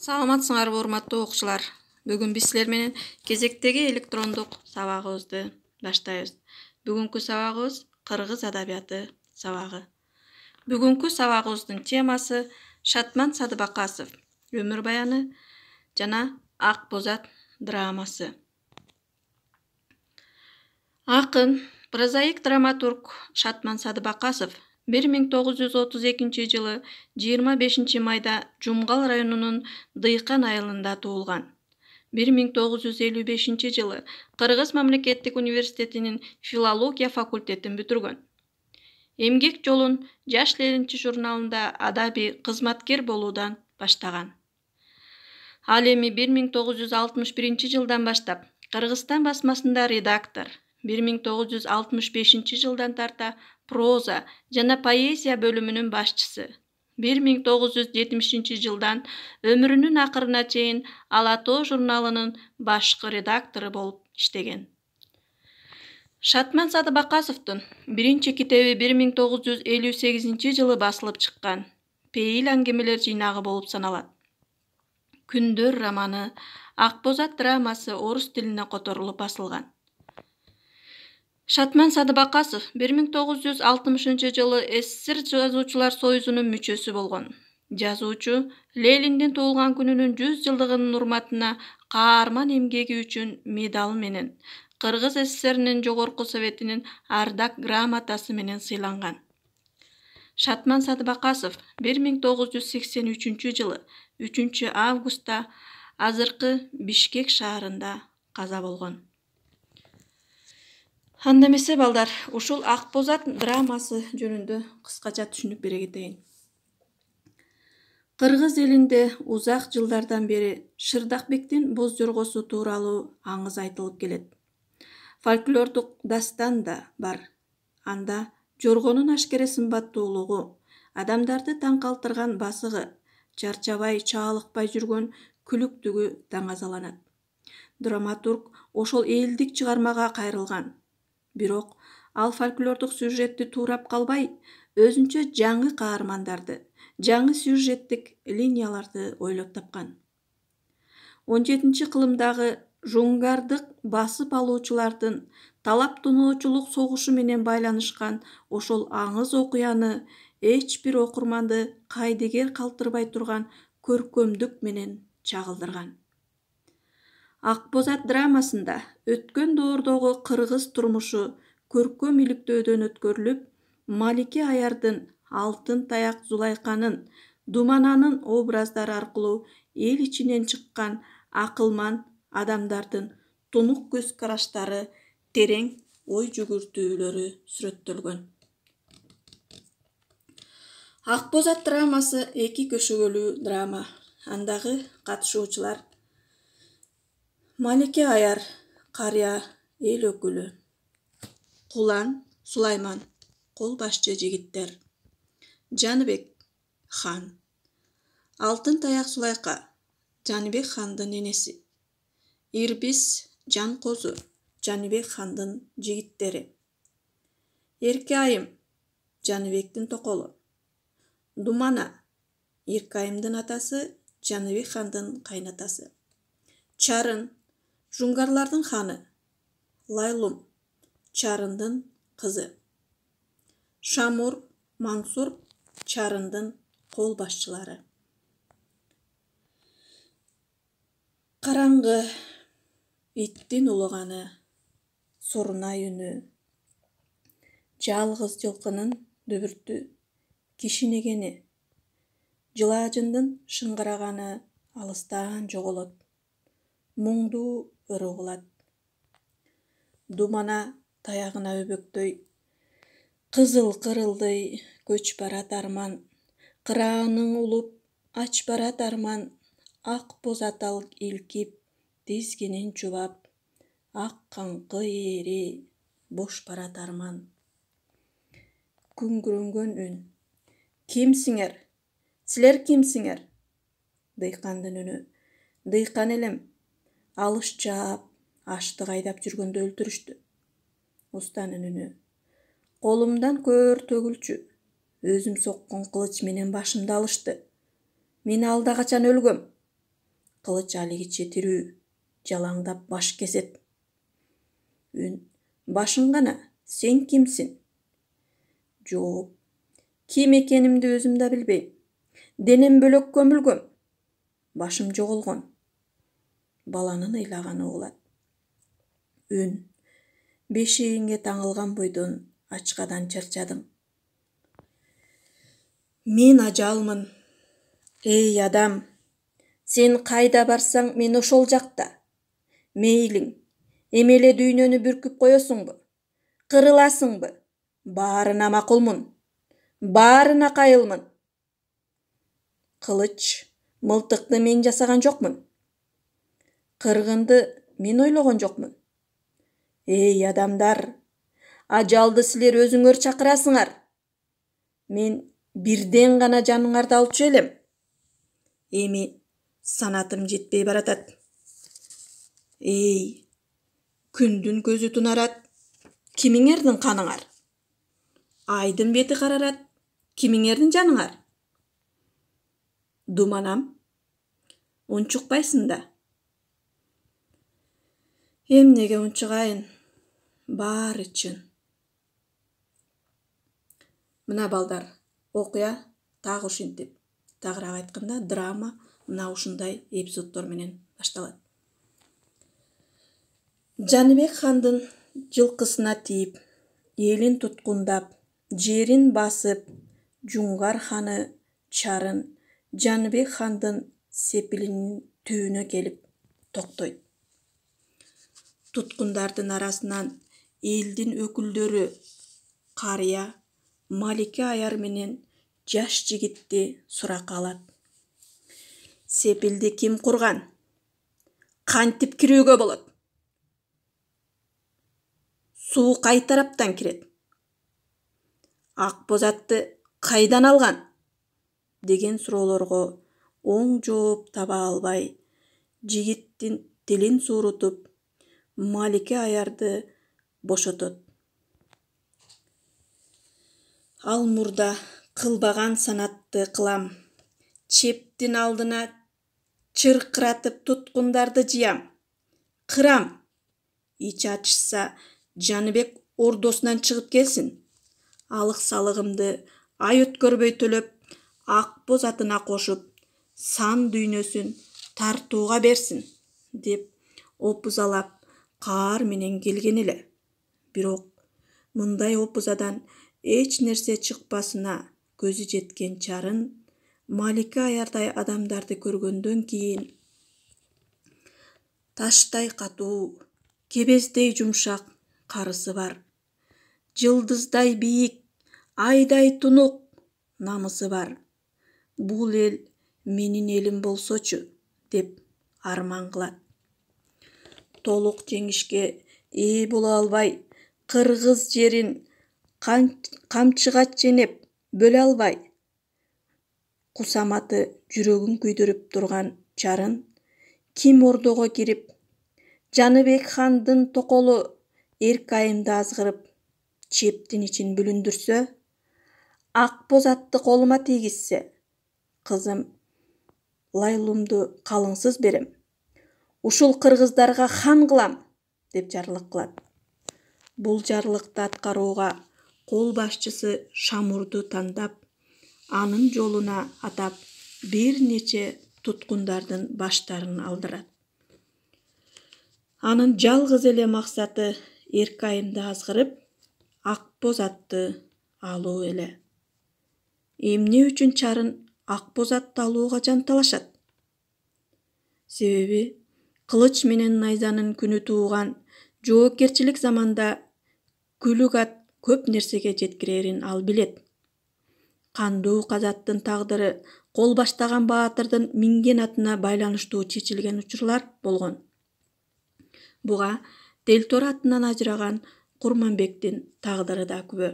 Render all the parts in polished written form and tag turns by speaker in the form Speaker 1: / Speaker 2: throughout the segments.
Speaker 1: Саламатсыңарбы урматтуу окуучулар. Бүгүн биз силер менен кезектеги электрондук сабагыбызды баштайбыз. Бүгүнкү сабагыбыз кыргыз адабияты сабагы. Бүгүнкү сабагыбыздын темасы Шатман Садыбакасов өмүр баяны жана Ак Бозат драмасы. Акын, прозаик драматург Шатман Садыбакасов 1932 жылы 25 майда Жумгал районунун Дыйкан айылында туулган. 1955 жылы Кыргыз мамлекеттик университетинин филология факультетин бүтүргөн. Эмгек жолун Жаш Ленинчи журналында адабий кызматкер болуудан баштаган. Ал эми 1961 жылдан баштап Кыргызстан басмасында редактор, 1965 жылдан тарта проза жана поэзия бөлүмүнүн башчысы. 1970 жылдан өмүрүнүн акырына чейин Ала Тоо журналынын башкы редактору болуп иштеген. Шатман Садыбакасовдун биринчи китеби 1958 жылы басылып чыккан Пейил аңгемелер жыйнагы болуп саналат. Күндөр романы, Ак Бозат драмасы орус тилине которулуп басылган. Шатман Садыбакасов 1960 жылы СССР жазуучулар союзунун мүчөсү болгон. Жазуучу Лениндин туулган күнүнүн 100 жылдыгынын урматына каарман эмгеги үчүн медалы менен, Кыргыз СССРинин жогорку советинин ардак грамотасы менен сыйланган. Шатман Садыбакасов 1983 жылы 3 августта азыркы Бишкек шаарында каза болгон. Анда эмесе балдар, ушул Ак Бозат драмасы жөнүндө кыскача түшүнүк бере кетейин. Кыргыз элинде узак жылдардан бери Шырдакбектин боз жоргосу тууралуу аңыз айтылып келет. Фольклордук дастан да бар. Анда жоргонун ашкере сымбаттуулугу, адамдарды таң калтырган басыгы, чарчабай, чаалыкпай жүргөн күлүктүгү таңазаланат. Драматург ошол элдик чыгармага кайрылган. Бирок ал фольклордук сюжетти туурап калбай, өзүнчө жаңы каармандарды, жаңы сюжеттик линияларды ойлоп тапкан. 17-кылымдагы жуңгардык басып алуучулардын талап-туноочулук согушу менен байланышкан ошол аңыз окуяны эч бир окурманды кайдыгер калтырбай турган көркөмдүк менен чагылдырган. Ак Бозат драмасында өткөн доордогу кыргыз турмушу көркөм иликтөөдөн өткөрүлүп, Малике Аярдын, Алтын Таяк Зулайканын, Думананын образдары аркылуу эл ичинен чыккан акылман адамдардын тунук көз караштары, терең ой жүгүртүүлөрү сүрөттөлгөн. Ак Бозат драмасы 2 көшөгөлүү драма. Андагы катышуучулар: Малике Аяр, карыя эл өкүлү; Кулан, Сулайман, кол башчы жигиттер; Жаныбек, хан; Алтын Таяк Зулайка, Жаныбек хандын энеси; Ирбис, Жанкозу, Жаныбек хандын жигиттери; Эрке-айым, Жаныбектин токолу; Думана, Эрке-айымдын атасы, Жаныбек хандын кайнатасы; Чарын, жуңгарлардын ханы; Лайлум, Чарындын кызы; Шамур, Маңсур, Чарындын кол башчылары. Караңгы, иттин улуганы, Сорунай үнү; Жалгыз жылкынын дүбүртү, кишинегени; Жылаажындын шыңгыраганы алыстан жоголот, Муңдуу ыр угулат. Думана таягына өбөктөй, Кызыл кырылдый көч барат арман; Кырааның улуп, ач барат арман; Ак Бозат ал илкип, тизгинин чубап; Ак каңкы ээри, бош барат арман. Күңгүрөнгөн үн: Кимсиңер? Силер кимсиңер? Дыйкандын үнү: Дыйкан элем. Алыш жаап, аштык айдап жүргөндө өлтүрүштү. Устанын үнү: Колумдан көөр төгүлчү, өзүм соккон кылыч менен башымды алышты. Мен алда качан өлгөм. Кылыч алигиче тирүү, жалаңдап баш кесет. Үн: башың гана, сен кимсиң? Жооп: ким экенимди өзүм да билбейм. Денем бөлөк көмүлгөм. Башым жоголгон. Баланын ыйлаганы угулат. Үн: бешигиңе таңылган бойдон ачкадан чарчадың. Мен ажалмын. Эй адам, сен кайда барсаң мен ошол жакта. Мейлиң, эмеле дүйнөнү бүркүп коесуңбу? Кырыласыңбы? Баарына макулмун. Баарына кайылмын. Кылыч, мылтыкты мен жасаган жокмун. Кыргынды мен ойлогон жокмун. Эй адамдар, ажалды силер өзүңөр чакырасыңар. Мен бирден гана жаныңарды алчу элем. Эми санатым жетпей баратат. Эй, күндүн көзү тунарат, кимиңердин каныңар? Айдын бети карарат, кимиңердин жаныңар? Думанам, унчукпайсың да. Эмнеге унчугайын? Баары чын. Мына балдар, окуя тагы ушинтип, тагыраак айтканда драма мына ушундай эпизоддор менен башталат. Жаныбек хандын жылкысына тийип, элин туткундап, жерин басып, Жуңгар ханы Чарын Жаныбек хандын сепилинин түбүнө келип токтойт. Туткундардын арасынан элдин өкүлдөрү карыя, Малике аяр менен жаш жигитти суракка алат. Сепилди ким курган? Кантип кирүүгө болот? Суу кай тараптан кирет? Ак боз атты кайдан алган? Деген суроолорго оң жооп таба албай, жигиттин тилин суурутуп, Малике аярды бошотот. Ал мурда кылбаган санатты кылам. Чептин алдына чыркыратып туткундарды жыям. Кырам. Ич ачышса, Жаныбек ордосунан чыгып келсин. Алык салыгымды ай өткөрбөй төлөп, ак боз атына кошуп, сан дүйнөсүн тартууга берсин, деп опузалап каар менен келген эле. Бирок мындай опузадан эч нерсе чыкпасына көзү жеткен Чарын Малике аярдай адамдарды көргөндөн кийин таштай катуу, кебездей жумшак карысы бар, жылдыздай бийик, айдай тунук намысы бар. Бул эл менин элим болсочу, деп арман кылат. Толук жеңишке ээ боло албай, кыргыз жерин камчыга ченеп бөлө албай, кусаматы жүрөгүн күйдүрүп турган Чарын ким ордого кирип, Жаныбек хандын токолу Эркайымды азгырып, чептин ичин бүлүндүрсө, ак боз атты колума тийгизсе, кызым Лайлумду калыңсыз берем. Ушул кыргыздарга хан кылам, деп жарлык кылат. Бул жарлыкты аткарууга кол башчысы Шамурду тандап, анын жолуна атап, бир нече туткундардын баштарын алдырат. Анын жалгыз эле максаты Эркайымды азгырып, ак боз атты алуу эле. Эмне үчүн Чарын ак боз атты алууга жанталашат? Себеби кылыч менен найзанын күнү тууган, жоопкерчилик заманда күлүк ат көп нерсеге жеткирерин ал билет. Кандуу казаттын тагдыры кол баштаган баатырдын минген атына байланыштуу чечилген учурлар болгон. Буга Делтор атынан ажыраган Курманбектин тагдыры да күбө.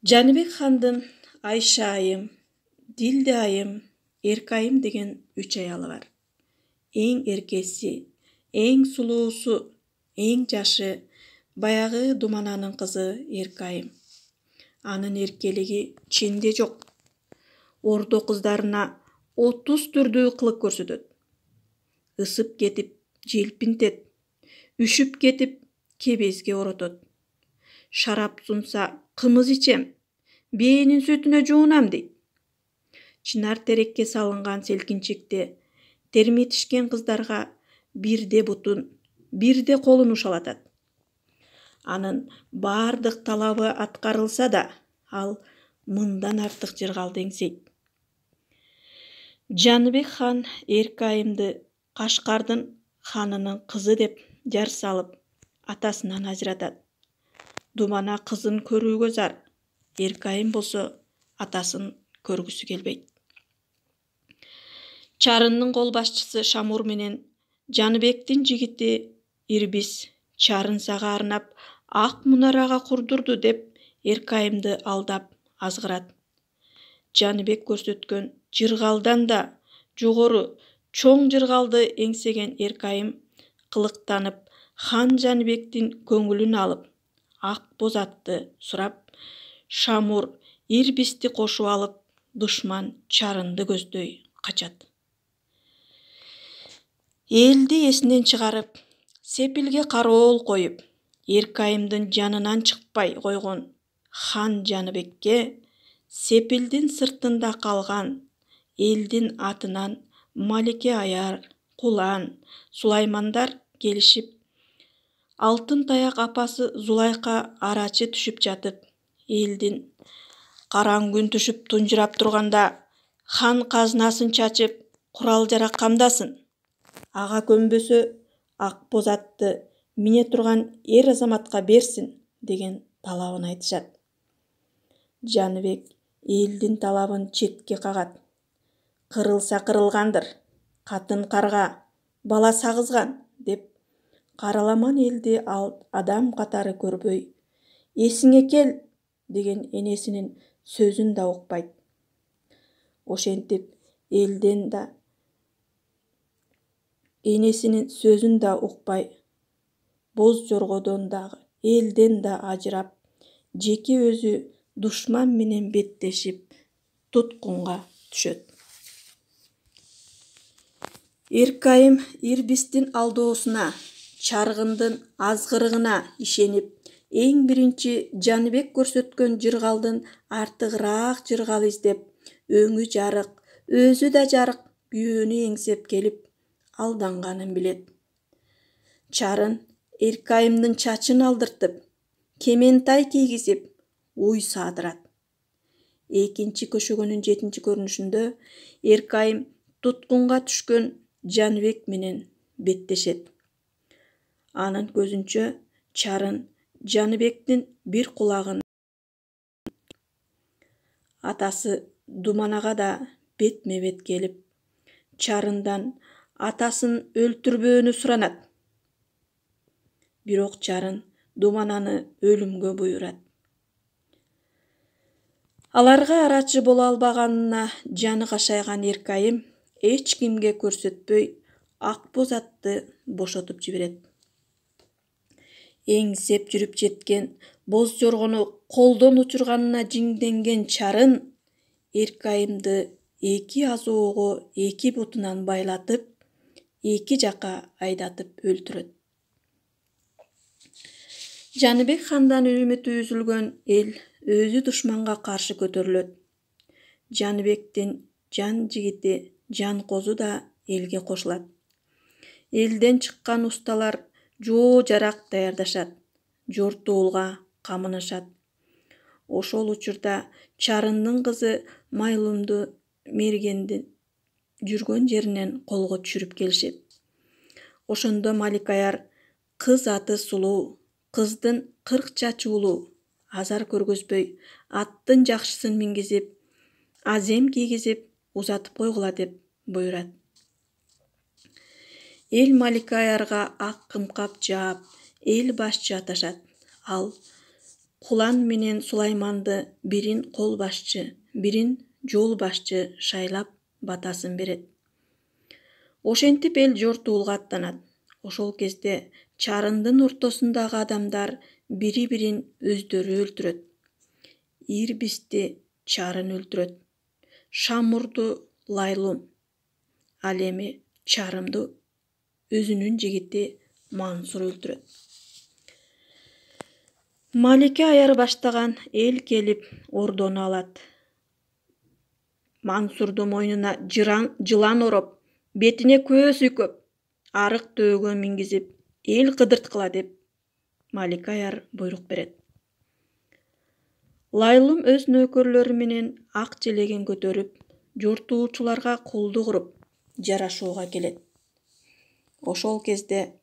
Speaker 1: Жаныбек хандын Айша айым, Дилде айым, Эркайым деген 3 аялы бар. Эң эркеси, эң сулуусу, эң жашы баягы Думананын кызы Эркайым. Анын эркелиги ченде жок. Ордо кыздарына 30 түрдүү кылык көрсөтөт. Ысып кетип желпинтет, үшүп кетип кебезге оротот. Шарап сунса кымыз ичем, бээнин сүтүнө жуунам дейт. Чынар терекке салынган селкинчекте терметишкен кыздарга бирде бутун, бирде колун ушалатат. Анын бардык талабы аткарылса да, ал мындан артык жыргалды эңсейт. Жаныбек хан Эркайымды Кашкардын ханынын кызы деп жар салып, атасынан ажыратат. Думана кызын көрүүгө зар. Эркайым болсо атасын көргүсү келбейт. Чарындын кол башчысы Шамур менен Жаныбектин жигити Ирбис Чарын сага арнап ак мунарага курдурду деп Эркайымды алдап азгырат. Жаныбек көрсөткөн жыргалдан да жогору чоң жыргалды эңсеген Эркайым кылыктанып хан Жаныбектин көңүлүн алып, ак боз атты сурап, Шамур Ирбисти кошуп алып, душман Чарынды көздөй качат. Элди эсинен чыгарып, Сепилге кароол коюп, Эркайымдын жанынан чыкпай койгон хан Жаныбекке Сепилдин сыртында калган элдин атынан Малике Аяр, Кулан, Сулаймандар келишип, Алтын Таяк апасы Зулайка арачы түшүп жатып, элдин караң күн түшүп тунжурап турганда хан казынасын чачып, курал-жарак камдасын. Ага көнбөсө ак боз атты мине турган эр азаматка берсин деген талабын айтышат. Жаныбек элдин талабын четке кагат. Кырылса кырылгандыр, катын карга, бала сагызган деп караламан элди адам катары көрбөй, эсиңе кел деген энесинин сөзүн да укпайт. Ошентип элден да энесинин сөзүн да укпай, боз жоргодон дагы элден да ажырап, жеке өзү душман менен беттешип туткунга түшөт. Эркайым Ирбистин алдоосуна, чаргындын азгырыгына ишенип, эң биринчи Жаныбек көрсөткөн жыргалдын артыгыраак жыргал издеп, өңү жарык, өзү да жарык күйөөнү эңсеп келип, алданганын билет. Чарын Эркайымдын чачын алдыртып, кементай кийгизип, уй саадырат. Экинчи көшөгөнүн 7-чи көрүнүшүндө Эркайым туткунга түшкөн Жаныбек менен беттешет. Анын көзүнчө Чарын Жаныбектин бир кулагын атасы Думанага да бетме-бет келип, Чарындан атасын өлтүрбөөнү суранат. Бирок Чарын Думананы өлүмгө буйрат. Аларга арачы боло албаганына жаны кашайган Эркайым эч кимге көрсөтпөй ак боз атты бошотуп жиберет. Эңсеп жүрүп жеткен боз жоргону колдон учурганына жиңденген Чарын Эркайымды эки азоого эки бутунан байлатып, эки жака айдатып өлтүрөт. Жаныбек хандан үмүтү үзүлгөн эл өзү душманга каршы көтөрүлөт. Жаныбектин жан жигити Жанкозу да элге кошулат. Элден чыккан усталар жоо жарак даярдашат, жортуулга камынышат. Ошол учурда Чарындын кызы Майлумду мергенди жүргөн жеринен колго түшүрүп келишет. Ошондо Малик Аяр кыз аты сулуу, кыздын 40 чачуулуу, азар көргөзбөй, аттын жакшысын мингизип, азем кийгизип, узатып койгула деп буйрат. Эл Малик Аярга ак кымкап жаап, эл башчы аташат. Ал Кулан менен Сулайманды бирин кол башчы, бирин жол башчы шайлап батасын берет. Ошентип эл жортуулга аттанат. Ошол кезде Чарындын ортосундагы адамдар бири-бирин өздөрү өлтүрөт. Ирбисти Чарын өлтүрөт. Шамурду Лайлум. Ал эми Чарымды өзүнүн жигити Мансур өлтүрөт. Малике аяр баштаган эл келип ордону алат. Мансурду мойнуна жылан ороп, бетине көз үйкөп, арык төөгө мингизип, эл кыдырткыла деп Малика аяр буйрук берет. Лайлум өз нөкөрлөрү менен ак желегин көтөрүп, жортуучуларга кулдук уруп, жарашууга келет. Ошол кезде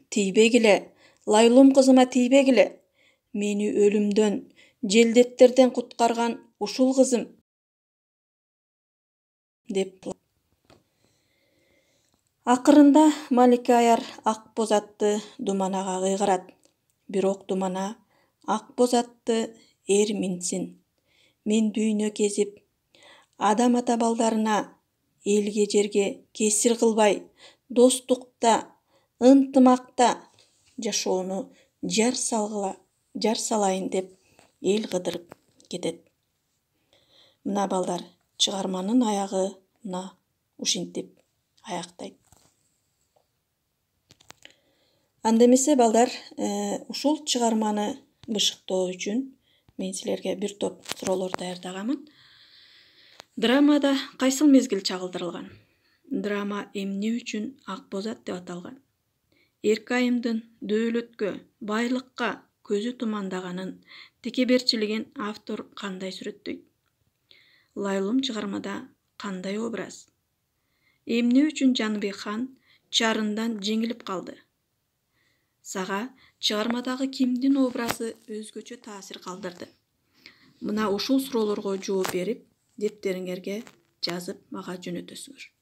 Speaker 1: тийбегиле, Лайлум кызыма тийбегиле, мени өлүмдөн, желдеттерден куткарган ушул кызым деп. Акырында Малика аяр ак боз атты Думанага кыйгарат. Бирок Думана ак боз атты эр минсин. Мен дүйнө кезип, адам ата балдарына элге жерге кесир кылбай, достукта, ынтымакта жашоону жар салайын деп эл кыдырып кетет. Мына балдар, чыгарманын аягы мына ушинтип аяктайт. Анда эмесе балдар, ушул чыгарманы бышыктоо үчүн мен силерге бир топ суроолор даярдаганмын. Драмада кайсыл мезгил чагылдырылган? Драма эмне үчүн ак боз ат деп аталган? Эркайымдын дөөлөткө, байлыкка көзү тумандаганын, текеберчилигин автор кандай сүрөттөйт? Лайлум чыгармада кандай образ? Эмне үчүн Жаныбек хан Чарындан жеңилип калды? Сага чыгармадагы кимдин образы өзгөчө таасир калтырды? Мына ушул суроолорго жооп берип, дептериңерге жазып мага жөнөтөсүңөр.